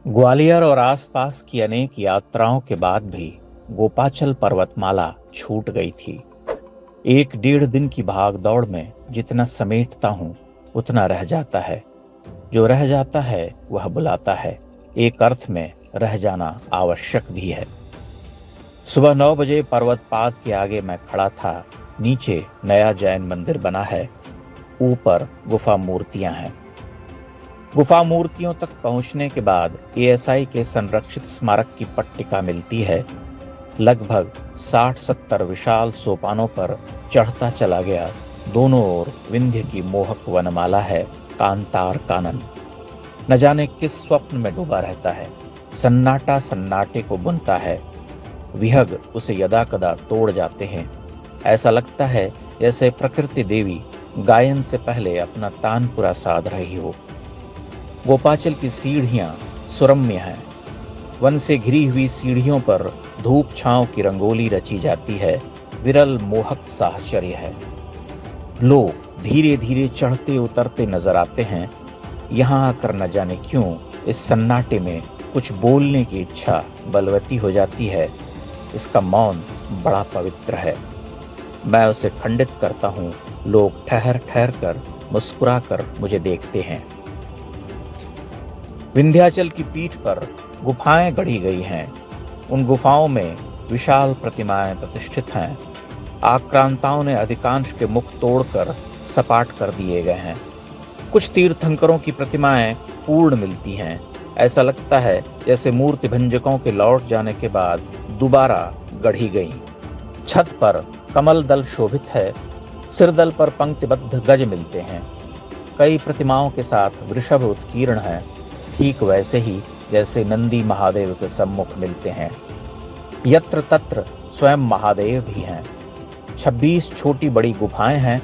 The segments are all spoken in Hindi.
ग्वालियर और आसपास की अनेक यात्राओं के बाद भी गोपाचल पर्वतमाला छूट गई थी। एक डेढ़ दिन की भाग दौड़ में जितना समेटता हूं उतना रह जाता है। जो रह जाता है वह बुलाता है। एक अर्थ में रह जाना आवश्यक भी है। सुबह 9 बजे पर्वतपाद के आगे मैं खड़ा था। नीचे नया जैन मंदिर बना है, ऊपर गुफा मूर्तियां हैं। गुफा मूर्तियों तक पहुंचने के बाद एएसआई के संरक्षित स्मारक की पट्टिका मिलती है। लगभग 60-70 विशाल सोपानों पर चढ़ता चला गया। दोनों ओर विंध्य की मोहक वनमाला है। कांतार कानन न जाने किस स्वप्न में डूबा रहता है। सन्नाटा सन्नाटे को बुनता है। विहग उसे यदाकदा तोड़ जाते हैं। ऐसा लगता है जैसे प्रकृति देवी गायन से पहले अपना तान पूरा साध रही हो। गोपाचल की सीढ़ियां सुरम्य हैं। वन से घिरी हुई सीढ़ियों पर धूप छांव की रंगोली रची जाती है। विरल मोहक साहचर्य है। लोग धीरे धीरे चढ़ते उतरते नजर आते हैं। यहाँ आकर न जाने क्यों इस सन्नाटे में कुछ बोलने की इच्छा बलवती हो जाती है। इसका मौन बड़ा पवित्र है। मैं उसे खंडित करता हूँ। लोग ठहर ठहर कर मुस्कुरा कर मुझे देखते हैं। विंध्याचल की पीठ पर गुफाएं गढ़ी गई हैं। उन गुफाओं में विशाल प्रतिमाएं प्रतिष्ठित हैं। आक्रांताओं ने अधिकांश के मुख तोड़कर सपाट कर दिए गए हैं। कुछ तीर्थंकरों की प्रतिमाएं पूर्ण मिलती हैं। ऐसा लगता है जैसे मूर्ति भंजकों के लौट जाने के बाद दोबारा गढ़ी गई। छत पर कमल दल शोभित है। सिरदल पर पंक्तिबद्ध गज मिलते हैं। कई प्रतिमाओं के साथ वृषभ उत्कीर्ण है, ठीक वैसे ही जैसे नंदी महादेव के सम्मुख मिलते हैं। यत्र तत्र स्वयं महादेव भी हैं। 26 छोटी बड़ी गुफाएं हैं।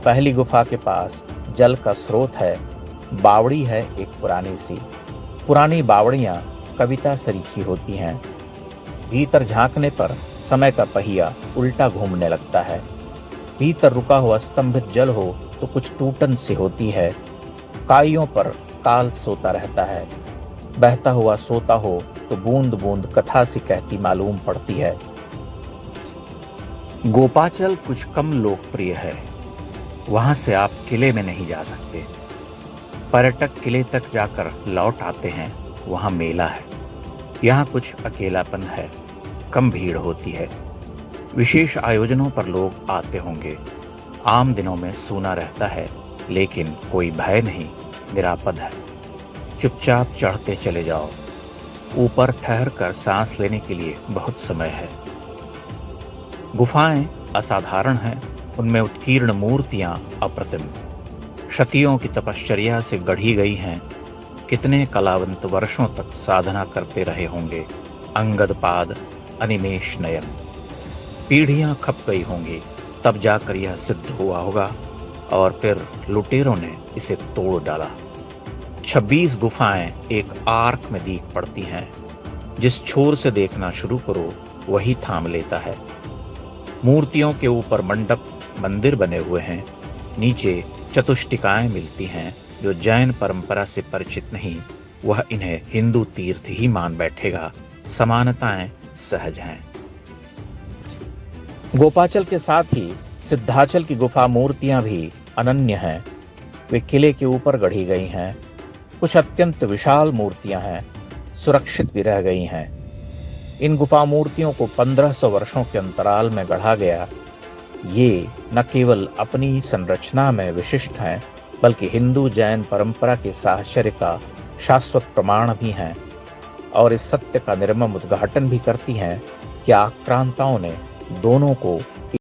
पहली गुफा के पास जल का स्रोत है। बावड़ी है एक पुरानी सी। पुरानी बावड़ियां कविता सरीखी होती हैं। भीतर झांकने पर समय का पहिया उल्टा घूमने लगता है। भीतर रुका हुआ स्तंभित जल हो तो कुछ टूटन सी होती है। काइयों पर काल सोता रहता है। बहता हुआ सोता हो तो बूंद बूंद कथा सी कहती मालूम पड़ती है। गोपाचल कुछ कम लोकप्रिय है। वहां से आप किले में नहीं जा सकते। पर्यटक किले तक जाकर लौट आते हैं। वहां मेला है। यहाँ कुछ अकेलापन है। कम भीड़ होती है। विशेष आयोजनों पर लोग आते होंगे। आम दिनों में सूना रहता है, लेकिन कोई भय नहीं, निरापद है। चुपचाप चढ़ते चले जाओ। ऊपर ठहर कर सांस लेने के लिए बहुत समय है। गुफाएं असाधारण हैं। उनमें उत्कीर्ण मूर्तियां अप्रतिम, शतियों की तपश्चर्या से गढ़ी गई हैं। कितने कलावंत वर्षों तक साधना करते रहे होंगे। अंगद पाद, अनिमेष नयन। पीढ़ियां खप गई होंगी, तब जाकर यह सिद्ध हुआ होगा, और फिर लुटेरों ने इसे तोड़ डाला। 26 गुफाएं एक आर्क में दीख पड़ती हैं। जिस छोर से देखना शुरू करो वही थाम लेता है। मूर्तियों के ऊपर मंडप मंदिर बने हुए हैं। नीचे चतुष्टिकाएं मिलती हैं। जो जैन परंपरा से परिचित नहीं, वह इन्हें हिंदू तीर्थ ही मान बैठेगा। समानताएं सहज हैं। गोपाचल के साथ ही सिद्धाचल की गुफा मूर्तियां भी अनन्य हैं। वे किले के ऊपर गढ़ी गई हैं। कुछ अत्यंत विशाल मूर्तियां हैं, सुरक्षित भी रह गई हैं। इन गुफा मूर्तियों को 1500 वर्षों के अंतराल में गढ़ा गया। ये न केवल अपनी संरचना में विशिष्ट हैं, बल्कि हिंदू जैन परंपरा के साहचर्य का शाश्वत प्रमाण भी हैं, और इस सत्य का निर्मम उद्घाटन भी करती हैं कि आक्रांताओं ने दोनों को